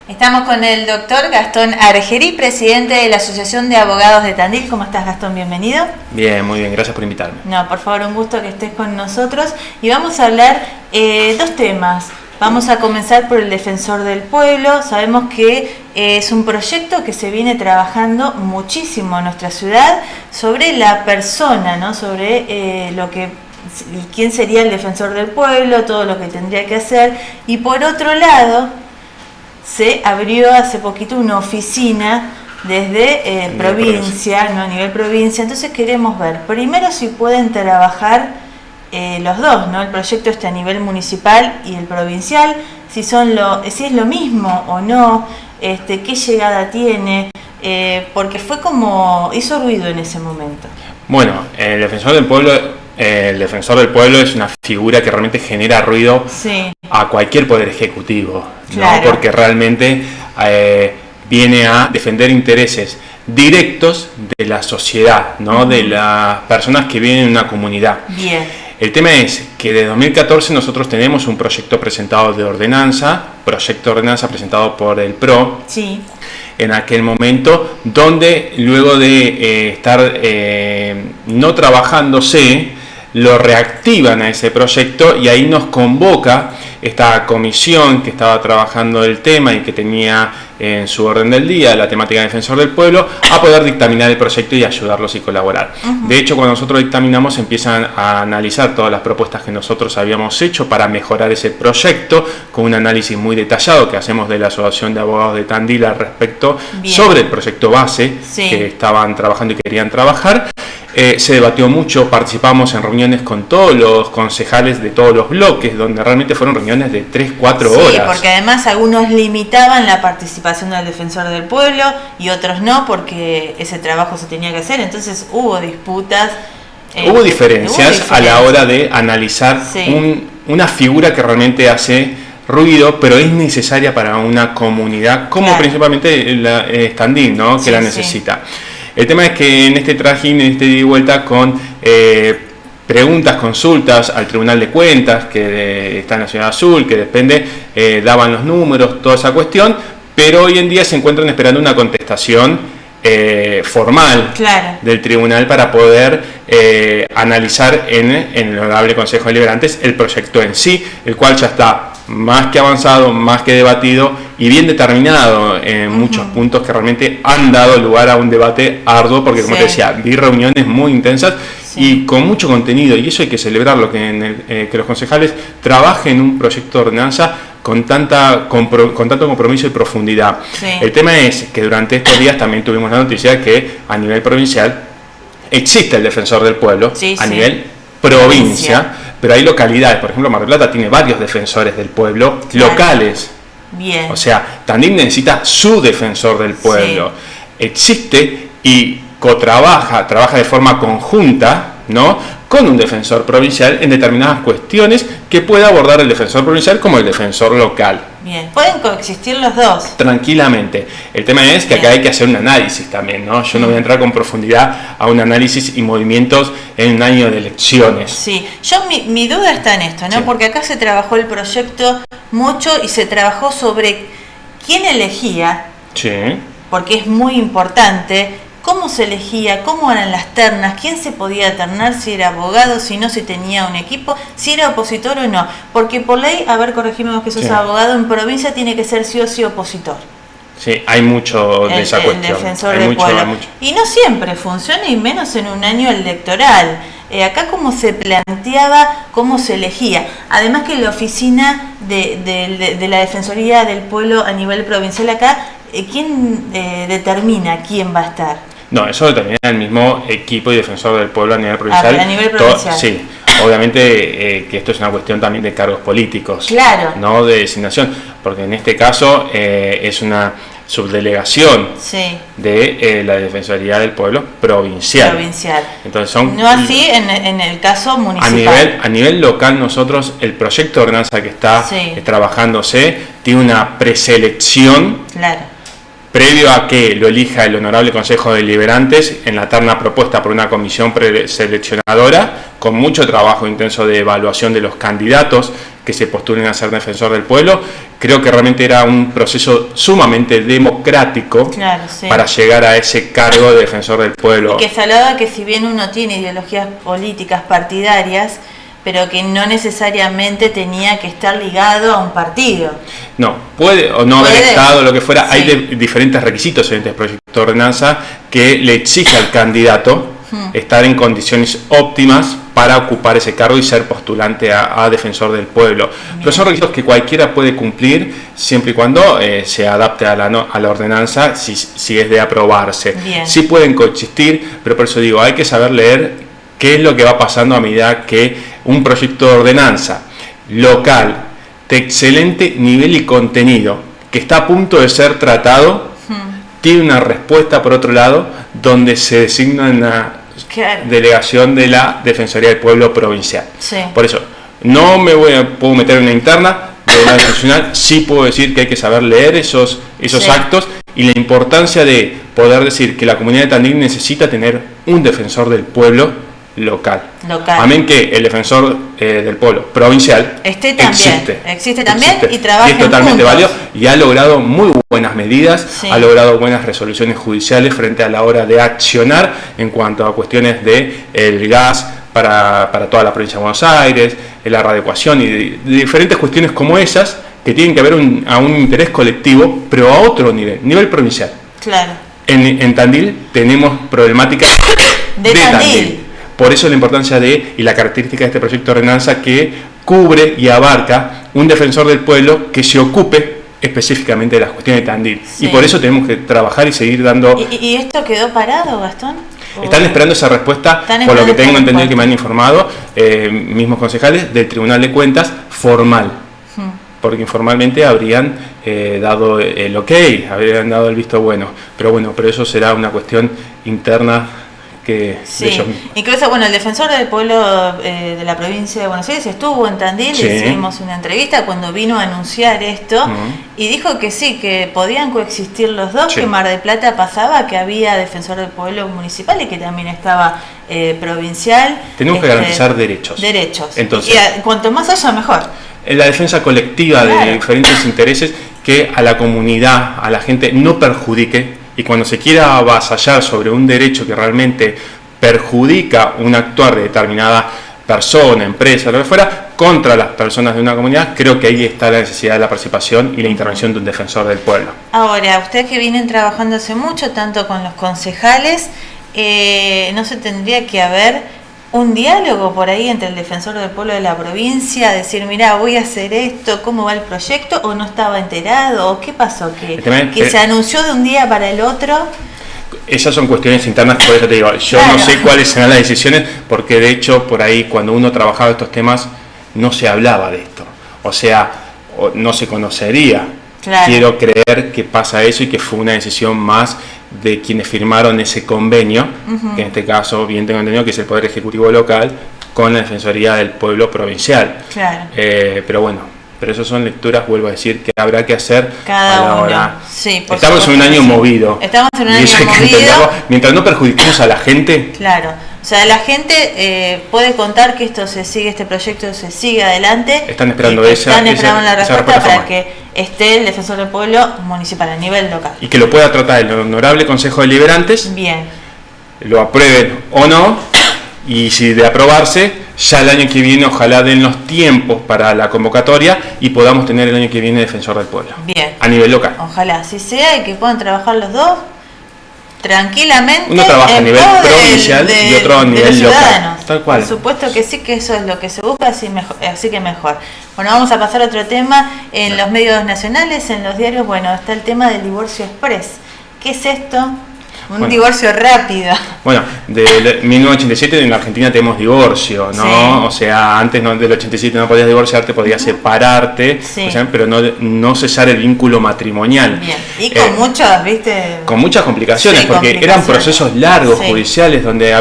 Estamos con el doctor Gastón Argerí, presidente de la Asociación de Abogados de Tandil. ¿Cómo estás, Gastón? Bienvenido. Bien, muy bien, gracias por invitarme. No, por favor, un gusto que estés con nosotros. Y vamos a hablar dos temas. Vamos a comenzar por el Defensor del Pueblo. Sabemos que es un proyecto que se viene trabajando muchísimo en nuestra ciudad sobre la persona, ¿no? Sobre quién sería el Defensor del Pueblo, todo lo que tendría que hacer. Y por otro lado, se abrió hace poquito una oficina desde provincia, ¿no? A nivel provincia. Entonces queremos ver, primero, si pueden trabajar los dos, ¿no? El proyecto a nivel municipal y el provincial, si es lo mismo o no, qué llegada tiene, porque fue como hizo ruido en ese momento. Bueno, el Defensor del Pueblo es una figura que realmente genera ruido, sí, a cualquier poder ejecutivo, claro, ¿no? Porque realmente viene a defender intereses directos de la sociedad, ¿no? De las personas que viven en una comunidad. Bien. El tema es que de 2014 nosotros tenemos un proyecto presentado de ordenanza, presentado por el PRO, sí, en aquel momento, donde luego de estar no trabajándose, lo reactivan a ese proyecto y ahí nos convoca esta comisión que estaba trabajando el tema y que tenía en su orden del día la temática de Defensor del Pueblo, a poder dictaminar el proyecto y ayudarlos y colaborar. De hecho, cuando nosotros dictaminamos, empiezan a analizar todas las propuestas que nosotros habíamos hecho para mejorar ese proyecto, con un análisis muy detallado que hacemos de la Asociación de Abogados de Tandil al respecto. Bien. Sobre el proyecto base, sí, que estaban trabajando y querían trabajar. Se debatió mucho, participamos en reuniones con todos los concejales de todos los bloques, donde realmente fueron reuniones de 3-4 horas. Sí, porque además algunos limitaban la participación del Defensor del Pueblo y otros no, porque ese trabajo se tenía que hacer, entonces hubo disputas. Hubo diferencias a la hora de analizar, sí, una figura que realmente hace ruido, pero es necesaria para una comunidad, como claro, principalmente Tandil, ¿no? Que sí, la necesita. Sí. El tema es que en este trajín, en este ida y vuelta con preguntas, consultas al Tribunal de Cuentas, que está en la Ciudad Azul, que depende, daban los números, toda esa cuestión, pero hoy en día se encuentran esperando una contestación formal, claro, del tribunal para poder analizar en el Honorable Consejo Deliberantes el proyecto en sí, el cual ya está más que avanzado, más que debatido y bien determinado en muchos puntos que realmente han dado lugar a un debate arduo, porque como te decía, vi reuniones muy intensas y con mucho contenido, y eso hay que celebrarlo, que los concejales trabajen en un proyecto de ordenanza con tanto compromiso y profundidad. Sí. El tema es que durante estos días también tuvimos la noticia que a nivel provincial existe el Defensor del Pueblo, a nivel provincia, pero hay localidades, por ejemplo Mar del Plata tiene varios defensores del pueblo, claro, locales. Bien. O sea, Tandil necesita su Defensor del Pueblo. Sí. Existe y trabaja de forma conjunta, ¿no?, con un defensor provincial en determinadas cuestiones que puede abordar el defensor provincial como el defensor local. Bien, pueden coexistir los dos. Tranquilamente. El tema es que acá hay que hacer un análisis también, ¿no? Yo no voy a entrar con profundidad a un análisis y movimientos en un año de elecciones. Sí, mi duda está en esto, ¿no? Sí. Porque acá se trabajó el proyecto mucho y se trabajó sobre quién elegía, sí, porque es muy importante. ¿Cómo se elegía? ¿Cómo eran las ternas? ¿Quién se podía ternar? Si era abogado, si no, si tenía un equipo, si era opositor o no. Porque por ley, a ver, corregime vos que sos abogado, en provincia tiene que ser sí o sí opositor. Sí, hay mucho de esa cuestión. El Defensor del Pueblo. Y no siempre funciona, y menos en un año electoral. Acá cómo se planteaba, cómo se elegía. Además que la oficina de la Defensoría del Pueblo a nivel provincial acá, ¿quién determina quién va a estar? No, eso determina el mismo equipo y Defensor del Pueblo a nivel provincial. A nivel provincial. Sí, obviamente que esto es una cuestión también de cargos políticos. Claro. No de designación, porque en este caso es una subdelegación, sí, de la Defensoría del Pueblo provincial. Entonces no así en el caso municipal. A nivel local, nosotros, el proyecto de ordenanza que está trabajándose tiene una preselección, claro, previo a que lo elija el Honorable Consejo Deliberantes en la terna propuesta por una comisión preseleccionadora, con mucho trabajo intenso de evaluación de los candidatos que se postulen a ser defensor del pueblo. Creo que realmente era un proceso sumamente democrático, claro, sí, para llegar a ese cargo de defensor del pueblo. Y que se hablaba que si bien uno tiene ideologías políticas partidarias, pero que no necesariamente tenía que estar ligado a un partido. No, puede o no haber estado, lo que fuera. Sí. Hay diferentes requisitos en este proyecto de ordenanza que le exige al candidato estar en condiciones óptimas para ocupar ese cargo y ser postulante a defensor del pueblo. Bien. Pero son requisitos que cualquiera puede cumplir siempre y cuando se adapte a la ordenanza, si es de aprobarse. Bien. Sí pueden coexistir, pero por eso digo, hay que saber leer qué es lo que va pasando a medida que un proyecto de ordenanza local de excelente nivel y contenido, que está a punto de ser tratado, tiene una respuesta por otro lado, donde se designa una delegación de la Defensoría del Pueblo Provincial. Sí. Por eso, no me puedo meter en una interna de la nacional, sí puedo decir que hay que saber leer esos sí, actos y la importancia de poder decir que la comunidad de Tandil necesita tener un defensor del pueblo local. Amén que el defensor del pueblo provincial existe también y trabaja y es totalmente juntos. válido y ha logrado muy buenas medidas, sí, ha logrado buenas resoluciones judiciales frente a la hora de accionar en cuanto a cuestiones de el gas para toda la provincia de Buenos Aires, la radioecuación y de diferentes cuestiones como esas que tienen que ver a un interés colectivo, pero a otro nivel provincial. Claro. En Tandil tenemos problemáticas de Tandil. Por eso la importancia y la característica de este proyecto de ordenanza que cubre y abarca un defensor del pueblo que se ocupe específicamente de las cuestiones de Tandil. Sí. Y por eso tenemos que trabajar y seguir dando... ¿Y esto quedó parado, Gastón? Están esperando esa respuesta, por lo que tengo entendido que me han informado, mismos concejales del Tribunal de Cuentas, formal. Porque informalmente habrían dado el ok, habrían dado el visto bueno. Pero eso será una cuestión interna que sí, incluso el defensor del pueblo de la provincia de Buenos Aires estuvo en Tandil, sí, le hicimos una entrevista cuando vino a anunciar esto, y dijo que sí, que podían coexistir los dos, sí, que Mar del Plata pasaba, que había defensor del pueblo municipal y que también estaba provincial. Tenemos que garantizar derechos. Entonces, y cuanto más haya, mejor. En la defensa colectiva, claro, de diferentes intereses que a la comunidad, a la gente no perjudique. Y cuando se quiera avasallar sobre un derecho que realmente perjudica un actuar de determinada persona, empresa, lo que fuera, contra las personas de una comunidad, creo que ahí está la necesidad de la participación y la intervención de un defensor del pueblo. Ahora, ustedes que vienen trabajando hace mucho, tanto con los concejales, ¿no se tendría que haber un diálogo por ahí entre el defensor del pueblo de la provincia, decir, mirá, voy a hacer esto, cómo va el proyecto, o no estaba enterado, o qué pasó, que se anunció de un día para el otro? Esas son cuestiones internas, por eso te digo, yo claro, no sé cuáles serán las decisiones, porque de hecho por ahí cuando uno trabajaba estos temas no se hablaba de esto, o sea, no se conocería. Claro. Quiero creer que pasa eso y que fue una decisión más de quienes firmaron ese convenio, que en este caso, bien tengo entendido que es el Poder Ejecutivo Local, con la Defensoría del Pueblo Provincial. Claro. Pero eso son lecturas, vuelvo a decir, que habrá que hacer cada hora. Sí, estamos en un año movido. Estamos en un año movido. Mientras no perjudiquemos a la gente. Claro. O sea, la gente puede contar que este proyecto se sigue adelante. Están esperando la respuesta para que esté el defensor del pueblo municipal a nivel local. Y que lo pueda tratar el honorable Consejo Deliberantes. Bien. Lo aprueben o no. Y si de aprobarse, ya el año que viene ojalá den los tiempos para la convocatoria y podamos tener el año que viene defensor del pueblo. Bien. A nivel local. Ojalá así sea y que puedan trabajar los dos tranquilamente. Uno trabaja a nivel provincial y otro a nivel local. Tal cual. Por supuesto que sí, que eso es lo que se busca, así que mejor. Bueno, vamos a pasar a otro tema. En los medios nacionales, en los diarios, está el tema del divorcio express. ¿Qué es esto? Un divorcio rápido. Bueno, de 1987 en la Argentina tenemos divorcio, ¿no? Sí. O sea, antes del 87 no podías divorciarte, podías separarte, sí, o sea, pero no cesar el vínculo matrimonial. Bien. Y con muchas, ¿viste? Con muchas complicaciones, sí, porque eran procesos largos, sí, judiciales, donde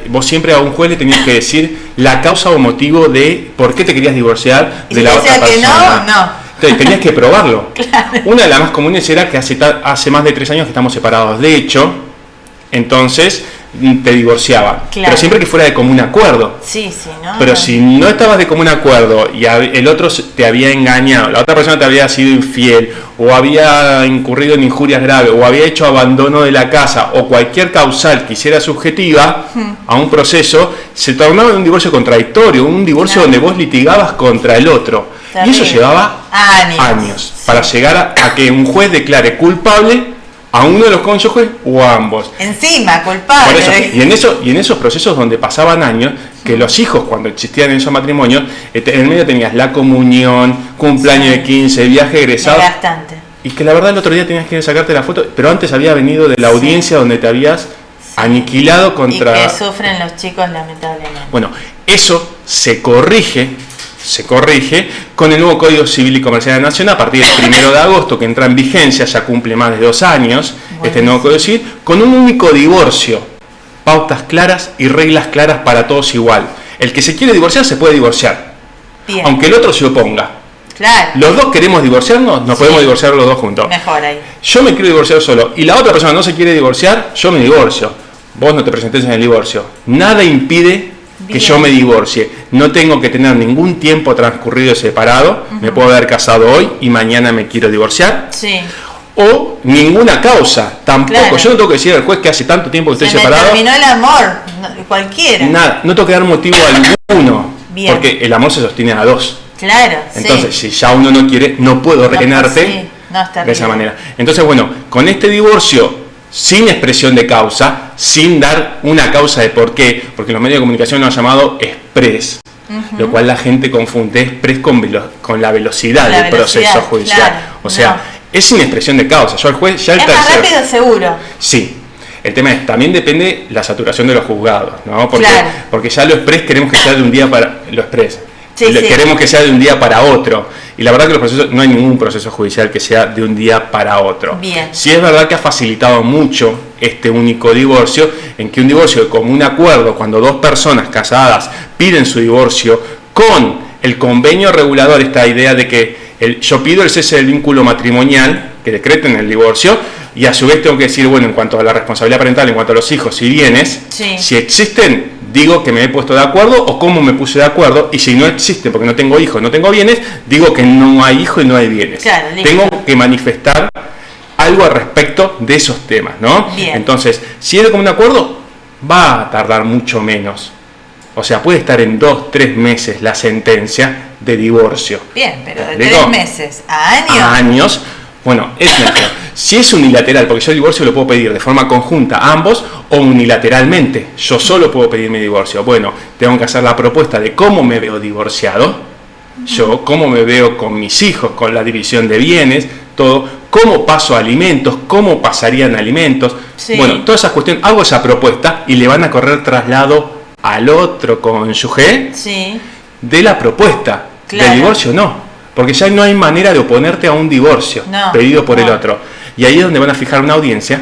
vos siempre a un juez le tenías que decir la causa o motivo de por qué te querías divorciar de la otra persona. Que no. Entonces, tenías que probarlo. Claro. Una de las más comunes era que hace más de 3 años que estamos separados. De hecho, entonces te divorciaba. Claro. Pero siempre que fuera de común acuerdo. Sí, ¿no? Pero si no estabas de común acuerdo y el otro te había engañado, la otra persona te había sido infiel, o había incurrido en injurias graves, o había hecho abandono de la casa, o cualquier causal que hiciera subjetiva a un proceso, se tornaba en un divorcio contradictorio, un divorcio donde vos litigabas contra el otro. Terrible. Y eso llevaba años para llegar a que un juez declare culpable a uno de los cónyuges o a ambos. Encima, culpable. Por eso, y en esos procesos donde pasaban años, que los hijos, cuando existían en esos matrimonios, en el medio tenías la comunión, cumpleaños de 15, viaje egresado. Bastante. Y que la verdad el otro día tenías que sacarte la foto, pero antes había venido de la audiencia donde te habías aniquilado contra... Y que sufren los chicos lamentablemente. Bueno, eso se corrige con el nuevo Código Civil y Comercial de la Nación a partir del 1 de agosto, que entra en vigencia, ya cumple más de 2 años, este nuevo Código Civil, con un único divorcio, pautas claras y reglas claras para todos igual. El que se quiere divorciar se puede divorciar, aunque el otro se oponga. Claro. Los dos queremos divorciarnos, nos podemos divorciar los dos juntos. Mejor ahí. Yo me quiero divorciar solo y la otra persona no se quiere divorciar, yo me divorcio. Vos no te presentes en el divorcio. Nada impide que yo me divorcie. No tengo que tener ningún tiempo transcurrido separado. Me puedo haber casado hoy y mañana me quiero divorciar. Sí. O ninguna causa, tampoco. Claro. Yo no tengo que decir al juez que hace tanto tiempo que estoy separado. Terminó el amor, cualquiera. Nada, no tengo que dar motivo alguno. Bien. Porque el amor se sostiene a dos. Claro. Entonces, si ya uno no quiere, no puedo retenerte de esa manera. Entonces, bueno, con este divorcio sin expresión de causa, sin dar una causa de por qué, porque los medios de comunicación lo han llamado express, lo cual la gente confunde express con la velocidad del proceso judicial. Claro, o sea, es sin expresión de causa. Yo al juez ya el tercero. Más rápido, seguro. Sí. El tema es, también depende la saturación de los juzgados, ¿no? Porque ya lo express queremos que sea de un día para... Lo express. Queremos que sea de un día para otro. Y la verdad que los procesos, no hay ningún proceso judicial que sea de un día para otro. Bien. Sí es verdad que ha facilitado mucho este único divorcio, en que un divorcio de común acuerdo, cuando dos personas casadas piden su divorcio con el convenio regulador, esta idea de que yo pido el cese del vínculo matrimonial, que decreten el divorcio, y a su vez tengo que decir, bueno, en cuanto a la responsabilidad parental, en cuanto a los hijos y bienes, si existen, digo que me he puesto de acuerdo o cómo me puse de acuerdo, y si no existe, porque no tengo hijos, no tengo bienes, digo que no hay hijos y no hay bienes. Claro, tengo que manifestar algo al respecto de esos temas, ¿no? Bien. Entonces, si es de común acuerdo, va a tardar mucho menos. O sea, puede estar en 2-3 meses la sentencia de divorcio. Bien, pero de 3 meses a años. A años, bueno, es mejor. Si es unilateral, porque yo el divorcio lo puedo pedir de forma conjunta a ambos o unilateralmente, yo solo puedo pedir mi divorcio. Bueno, tengo que hacer la propuesta de cómo me veo divorciado, yo cómo me veo con mis hijos, con la división de bienes, todo, cómo paso alimentos, cómo pasarían alimentos. Bueno, todas esas cuestiones, hago esa propuesta y le van a correr traslado al otro cónyuge de la propuesta. Del divorcio no, porque ya no hay manera de oponerte a un divorcio pedido por el otro. Y ahí es donde van a fijar una audiencia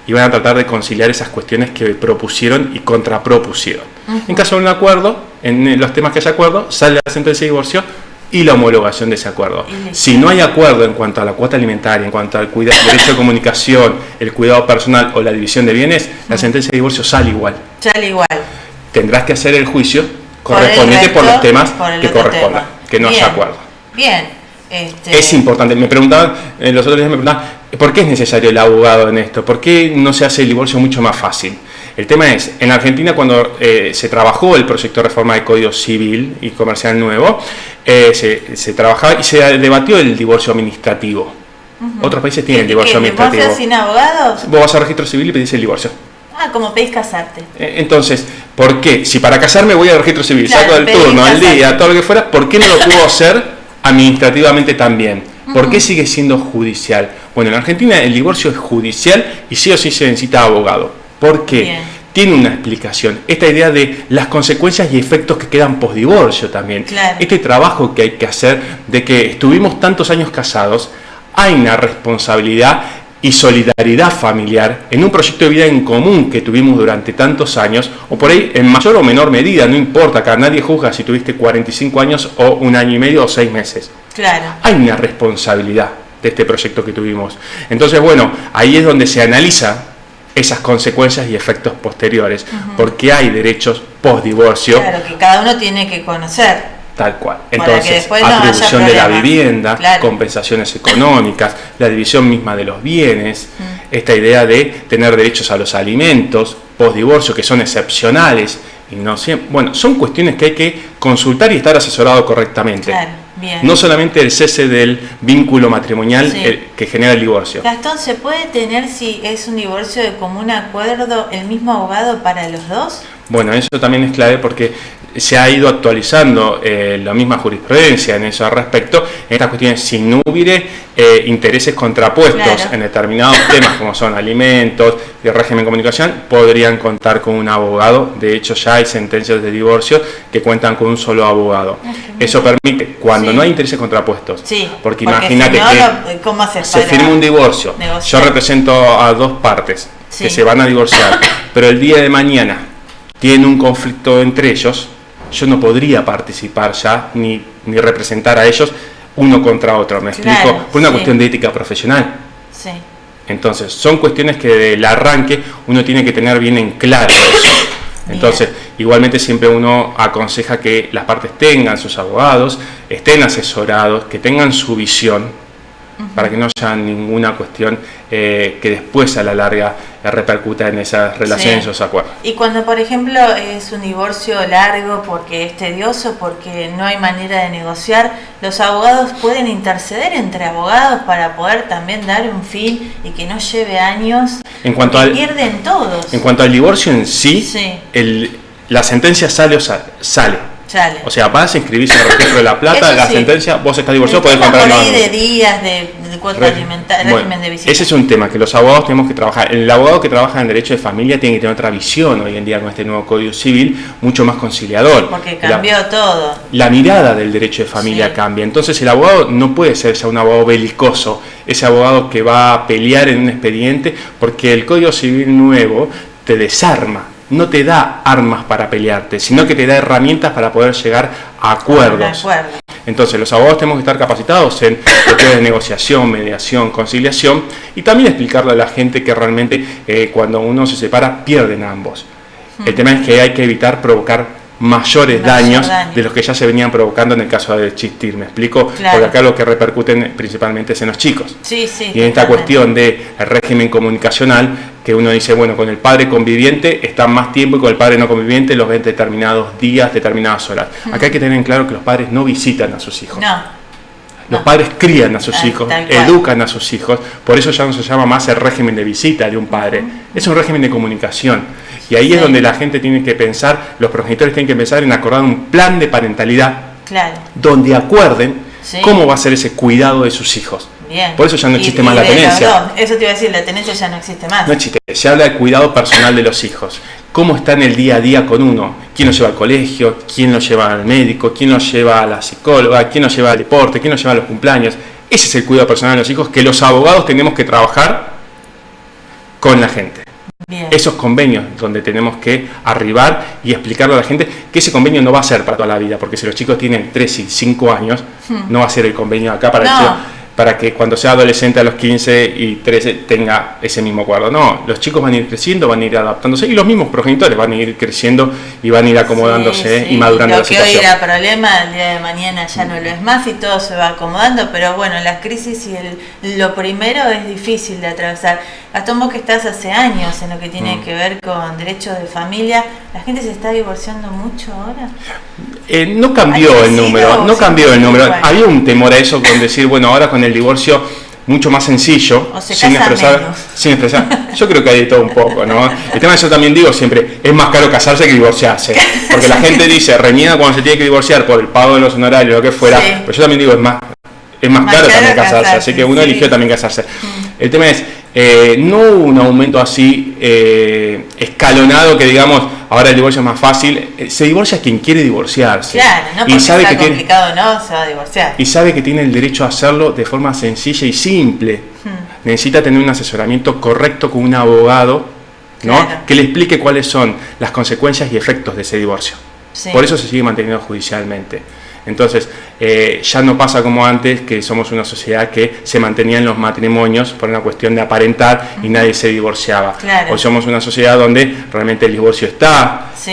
y van a tratar de conciliar esas cuestiones que propusieron y contrapropusieron. En caso de un acuerdo, en los temas que haya acuerdo, sale la sentencia de divorcio y la homologación de ese acuerdo. Si no hay acuerdo en cuanto a la cuota alimentaria, en cuanto al derecho de comunicación, el cuidado personal o la división de bienes, la sentencia de divorcio sale igual. Sale igual. Tendrás que hacer el juicio correspondiente por los temas que correspondan, que no haya acuerdo. Bien. Es importante. Me preguntaban, los otros días me preguntaban, ¿por qué es necesario el abogado en esto? ¿Por qué no se hace el divorcio mucho más fácil? El tema es, en Argentina cuando se trabajó el proyecto de reforma del Código Civil y Comercial nuevo, se trabajaba y se debatió el divorcio administrativo. Otros países tienen el divorcio administrativo. ¿Divorcio sin abogados? Vos vas al registro civil y pedís el divorcio. Como pedís casarte. Entonces, ¿por qué? Si para casarme voy al registro civil, saco el turno, el día, todo lo que fuera, ¿por qué no lo puedo hacer administrativamente también? ¿Por qué sigue siendo judicial? Bueno, en Argentina el divorcio es judicial y sí o sí se necesita abogado. ¿Por qué? Bien. Tiene una explicación. Esta idea de las consecuencias y efectos que quedan posdivorcio también. Claro. Este trabajo que hay que hacer de que estuvimos tantos años casados, hay una responsabilidad y solidaridad familiar en un proyecto de vida en común que tuvimos durante tantos años, o por ahí en mayor o menor medida, no importa, acá nadie juzga si tuviste 45 años o 1 año y medio o 6 meses. Claro. Hay una responsabilidad de este proyecto que tuvimos. Entonces, bueno, ahí es donde se analiza esas consecuencias y efectos posteriores, porque hay derechos post-divorcio. Claro, que cada uno tiene que conocer. Tal cual. Entonces, atribución de la vivienda, compensaciones económicas, la división misma de los bienes, esta idea de tener derechos a los alimentos post-divorcio, que son excepcionales y no siempre. Bueno, son cuestiones que hay que consultar y estar asesorado correctamente. Claro, bien. No solamente el cese del vínculo matrimonial que genera el divorcio. Gastón, ¿se puede tener, si es un divorcio de común acuerdo, el mismo abogado para los dos? Bueno, eso también es clave porque se ha ido actualizando la misma jurisprudencia en eso al respecto. En estas cuestiones, si no hubiere intereses contrapuestos en determinados temas como son alimentos y régimen de comunicación, podrían contar con un abogado. De hecho, ya hay sentencias de divorcio que cuentan con un solo abogado. Eso permite, cuando no hay intereses contrapuestos, porque imagínate si no, ¿cómo se firma un divorcio, yo represento a dos partes que se van a divorciar, pero el día de mañana tienen un conflicto entre ellos, yo no podría participar ya ni representar a ellos uno contra otro, ¿me explico? Por una cuestión de ética profesional. Sí. Entonces, son cuestiones que del arranque uno tiene que tener bien en claro eso. Entonces, igualmente siempre uno aconseja que las partes tengan sus abogados, estén asesorados, que tengan su visión, para que no haya ninguna cuestión que después a la larga repercuta en esas relaciones o esos acuerdos. Y cuando, por ejemplo, es un divorcio largo porque es tedioso, porque no hay manera de negociar, los abogados pueden interceder entre abogados para poder también dar un fin y que no lleve años, pierden todos. En cuanto al divorcio en sí. La sentencia sale. O sea, vas a inscribirse en el registro de la plata, la sentencia, vos estás divorciado, podés comprar una ley de días, de cuota alimentaria, régimen de visita. Ese es un tema que los abogados tenemos que trabajar. El abogado que trabaja en derecho de familia tiene que tener otra visión hoy en día con este nuevo Código Civil, mucho más conciliador. Porque cambió todo. La mirada del derecho de familia cambia. Entonces el abogado no puede ser ya un abogado belicoso, ese abogado que va a pelear en un expediente, porque el Código Civil nuevo te desarma. No te da armas para pelearte, sino que te da herramientas para poder llegar a acuerdos. Entonces, los abogados tenemos que estar capacitados en cuestiones de negociación, mediación, conciliación, y también explicarle a la gente que realmente cuando uno se separa, pierden ambos. El tema es que hay que evitar provocar mayores daños de los que ya se venían provocando en el caso de existir, ¿me explico? Porque acá lo que repercuten principalmente es en los chicos. Y en esta cuestión del régimen comunicacional, que uno dice, bueno, con el padre conviviente están más tiempo y con el padre no conviviente los ven determinados días, determinadas horas. Acá hay que tener en claro que los padres no visitan a sus hijos. Los padres crían a sus hijos, educan a sus hijos, por eso ya no se llama más el régimen de visita de un padre, es un régimen de comunicación. Y ahí es donde la gente tiene que pensar, los progenitores tienen que pensar en acordar un plan de parentalidad donde acuerden cómo va a ser ese cuidado de sus hijos. Por eso ya no existe más la tenencia. Eso te iba a decir, la tenencia ya no existe más. No existe, se habla del cuidado personal de los hijos. Cómo está en el día a día con uno, quién lo lleva al colegio, quién lo lleva al médico, quién lo lleva a la psicóloga, quién lo lleva al deporte, quién lo lleva a los cumpleaños. Ese es el cuidado personal de los hijos que los abogados tenemos que trabajar con la gente. Esos convenios donde tenemos que arribar y explicarle a la gente que ese convenio no va a ser para toda la vida, porque si los chicos tienen 3 y 5 años, no va a ser el convenio acá para que cuando sea adolescente a los 15 y 13 tenga ese mismo acuerdo. No, los chicos van a ir creciendo, van a ir adaptándose y los mismos progenitores van a ir creciendo y van a ir acomodándose y madurando la situación. Lo que hoy era problema, el día de mañana ya no lo es más y todo se va acomodando, pero bueno, la crisis y lo primero es difícil de atravesar. Gastón, vos que estás hace años en lo que tiene que ver con derechos de familia, ¿la gente se está divorciando mucho ahora? No cambió el número, Había un temor a eso con decir, bueno, ahora con el divorcio mucho más sencillo, sin expresar. Yo creo que hay de todo un poco, ¿no? El tema, yo también digo siempre, es más caro casarse que divorciarse, porque la gente dice, reniega cuando se tiene que divorciar por el pago de los honorarios, lo que fuera, pero yo también digo, es más caro también casarse, así que uno eligió también casarse. El tema es, no hubo un aumento así escalonado que digamos, ahora el divorcio es más fácil. Se divorcia quien quiere divorciarse. Claro, no porque sea complicado no, se va a divorciar. Y sabe que tiene el derecho a hacerlo de forma sencilla y simple. Necesita tener un asesoramiento correcto con un abogado, ¿no? Que le explique cuáles son las consecuencias y efectos de ese divorcio. Por eso se sigue manteniendo judicialmente. Entonces, ya no pasa como antes, que somos una sociedad que se mantenía en los matrimonios por una cuestión de aparentar y nadie se divorciaba. Claro. Hoy somos una sociedad donde realmente el divorcio está, sí.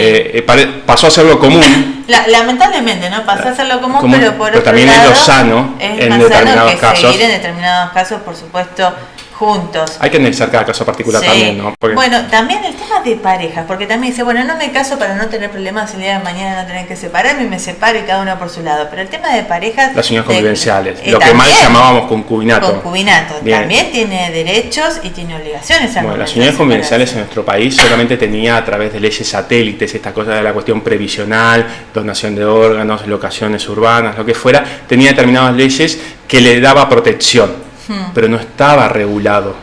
Pasó a ser lo común. Lamentablemente, ¿no? Pasó a ser lo común, pero por otro también lado, es lo sano en determinados casos. Seguir en determinados casos, por supuesto, juntos. Hay que analizar cada caso particular también, ¿no? Porque... Bueno, también el tema de parejas, porque también dice, bueno, no me caso para no tener problemas el día de mañana, no tener que separarme, y me separo y cada uno por su lado. Pero el tema de parejas... Las uniones convivenciales, lo que mal llamábamos concubinato. Concubinato, también tiene derechos y tiene obligaciones. Bueno, las uniones convivenciales en nuestro país solamente tenía a través de leyes satélites, esta cosa de la cuestión previsional, donación de órganos, locaciones urbanas, lo que fuera, tenía determinadas leyes que le daba protección. Pero no estaba regulado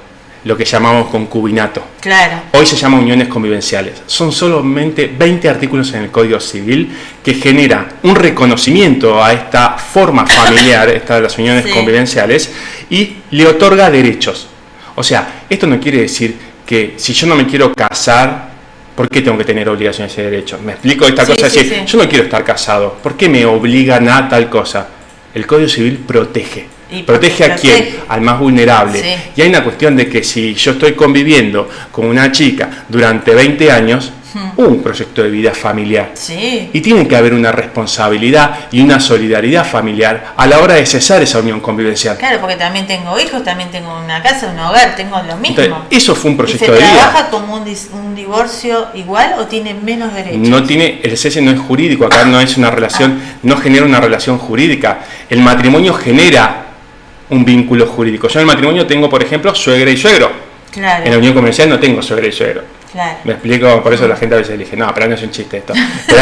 lo que llamamos concubinato. Claro. Hoy se llama uniones convivenciales. Son solamente 20 artículos en el Código Civil que genera un reconocimiento a esta forma familiar, esta de las uniones convivenciales, y le otorga derechos. O sea, esto no quiere decir que si yo no me quiero casar, ¿por qué tengo que tener obligaciones y derechos? ¿Me explico esta cosa? Es decir, yo no quiero estar casado. ¿Por qué me obligan a tal cosa? El Código Civil protege. ¿Protege a quién? Al más vulnerable. Sí. Y hay una cuestión de que si yo estoy conviviendo con una chica durante 20 años, un proyecto de vida familiar. Sí. Y tiene que haber una responsabilidad y una solidaridad familiar a la hora de cesar esa unión convivencial. Claro, porque también tengo hijos, también tengo una casa, un hogar, tengo lo mismo. Entonces, eso fue un proyecto de vida. vida. ¿Se trabaja como un divorcio igual o tiene menos derechos? No tiene, el cese no es jurídico, acá no es una relación, no genera una relación jurídica. El matrimonio genera un vínculo jurídico. Yo en el matrimonio tengo, por ejemplo, suegra y suegro. Claro. En la unión convivencial no tengo suegra y suegro. Claro. Me explico, por eso la gente a veces le dice, no, pero no es un chiste esto. Pero,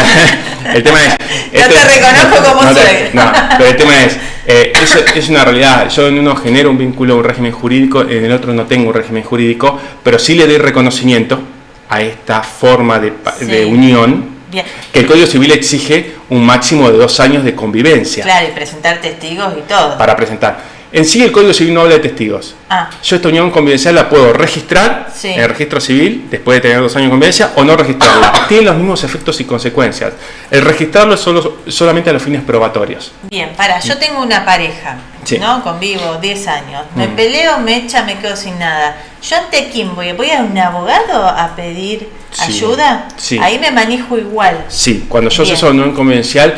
el tema es... No te reconozco como suegro. No, pero el tema es, eso es una realidad. Yo en uno genero un vínculo, un régimen jurídico, en el otro no tengo un régimen jurídico, pero sí le doy reconocimiento a esta forma de unión. Bien. Que el Código Civil exige un máximo de 2 años de convivencia. Claro, y presentar testigos y todo. Para presentar. En sí el Código Civil no habla de testigos. Yo esta unión convivencial la puedo registrar en el registro civil después de tener 2 años de convivencia o no registrarla. Tiene los mismos efectos y consecuencias. El registrarlo es solamente a los fines probatorios. Bien, yo tengo una pareja, ¿no? Convivo 10 años. Me peleo, me echa, me quedo sin nada. ¿Yo ante quién voy? ¿Voy a un abogado a pedir ayuda? Sí. Ahí me manejo igual. Sí, cuando yo ceso unión convivencial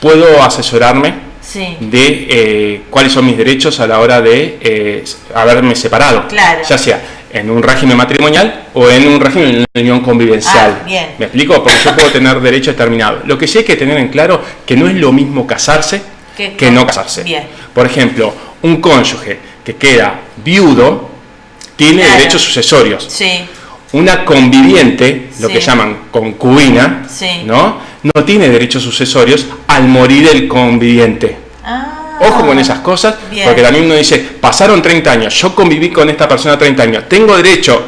puedo asesorarme de cuáles son mis derechos a la hora de haberme separado, ya sea en un régimen matrimonial o en un régimen de unión convivencial. ¿Me explico? Porque yo puedo tener derechos determinados. Lo que sí hay que tener en claro que no es lo mismo casarse que no casarse. Por ejemplo, un cónyuge que queda viudo tiene derechos sucesorios. Una conviviente, lo que llaman concubina, no tiene derechos sucesorios al morir el conviviente. Ojo con esas cosas, porque también uno dice, pasaron 30 años, yo conviví con esta persona 30 años, tengo derecho,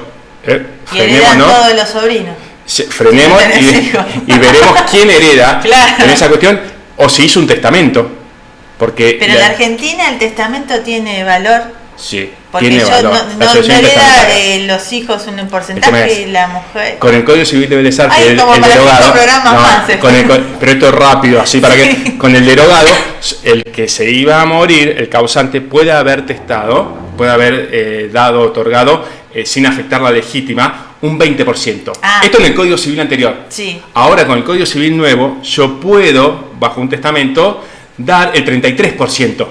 frenemos, ¿no? Todos los sobrinos. Frenemos y veremos quién hereda en esa cuestión, o si hizo un testamento. Pero en la Argentina el testamento tiene valor. Sí, porque tiene valor. No hereda los hijos un porcentaje y la mujer. Con el Código Civil debe de ser que el derogado. Pero esto es rápido, así para que con el derogado, el que se iba a morir, el causante, puede haber testado, puede haber otorgado, sin afectar la legítima, un 20%. Esto en el Código Civil anterior. Ahora con el Código Civil nuevo, yo puedo, bajo un testamento, dar el 33%.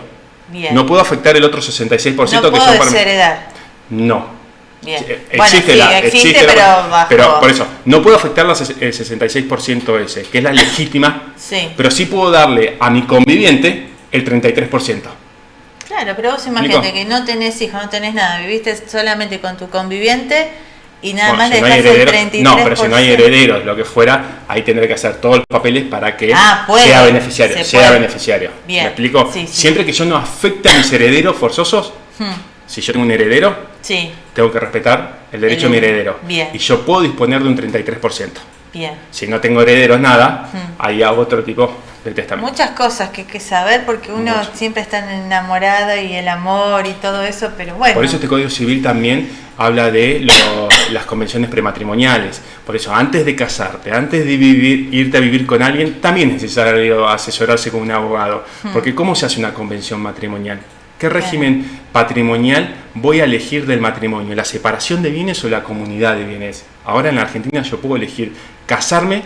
Bien. No puedo afectar el otro 66% que son para mí. Desheredar. No. Bien. Existe, pero por eso, no puedo afectar el 66% ese, que es la legítima, pero sí puedo darle a mi conviviente el 33%. Claro, pero vos imagínate que no tenés hijos, no tenés nada, viviste solamente con tu conviviente y nada más le dejas el 33%. No, pero si no hay herederos, lo que fuera, ahí tendré que hacer todos los papeles para que sea beneficiario. Bien. ¿Me explico? Siempre que yo no afecte a mis herederos forzosos, si yo tengo un heredero, tengo que respetar el derecho de mi heredero. Bien. Y yo puedo disponer de un 33%. Bien. Si no tengo herederos, nada, ahí hago otro tipo del testamento. Muchas cosas que hay que saber porque uno siempre está enamorado y el amor y todo eso, pero bueno. Por eso este Código Civil también habla de las convenciones prematrimoniales. Por eso, antes de casarte, antes de irte a vivir con alguien, también es necesario asesorarse con un abogado. Porque ¿cómo se hace una convención matrimonial? ¿Qué régimen patrimonial voy a elegir del matrimonio? ¿La separación de bienes o la comunidad de bienes? Ahora en la Argentina yo puedo elegir casarme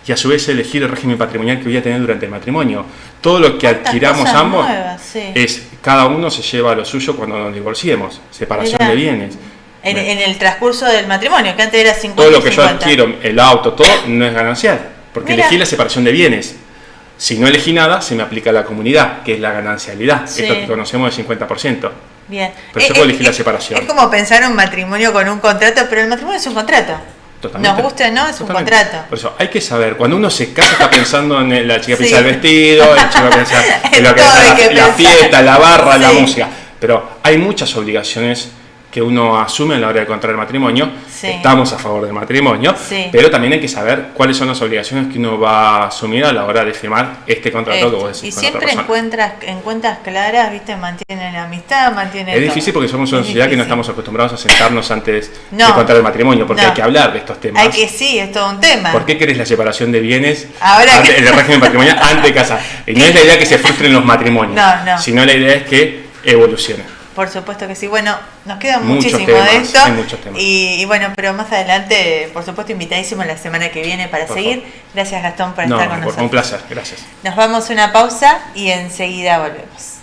y a su vez elegir el régimen patrimonial que voy a tener durante el matrimonio. Todo lo que adquiramos ambos es, cada uno se lleva lo suyo cuando nos divorciemos, separación de bienes. En el transcurso del matrimonio, que antes era 50. Todo lo que yo adquiero, el auto, todo, no es ganancial, porque elegí la separación de bienes. Si no elegí nada, se me aplica la comunidad, que es la ganancialidad, esto que conocemos del 50%. Bien. Pero yo puedo elegir la separación. Es como pensar un matrimonio con un contrato, pero el matrimonio es un contrato. Totalmente. Nos guste o no, es un contrato. Por eso hay que saber, cuando uno se casa está pensando en la chica piensa el vestido, el chico piensa en lo que la fiesta, la barra, la música. Pero hay muchas obligaciones que uno asume a la hora de contraer matrimonio. Estamos a favor del matrimonio, pero también hay que saber cuáles son las obligaciones que uno va a asumir a la hora de firmar este contrato que vos decís. Y siempre en cuentas claras, ¿viste? Mantienen la amistad, mantienen. Es difícil porque somos una sociedad que no estamos acostumbrados a sentarnos antes de contraer el matrimonio, porque hay que hablar de estos temas. Es todo un tema. ¿Por qué querés la separación de bienes el régimen patrimonial antes de casar? Y no es la idea que se frustren los matrimonios, sino la idea es que evolucionen. Por supuesto que sí. Bueno, nos queda muchísimo de esto. Hay muchos temas. Y bueno, pero más adelante, por supuesto, invitadísimo la semana que viene para seguir. Gracias, Gastón, por estar con nosotros. Un placer, gracias. Nos vamos a una pausa y enseguida volvemos.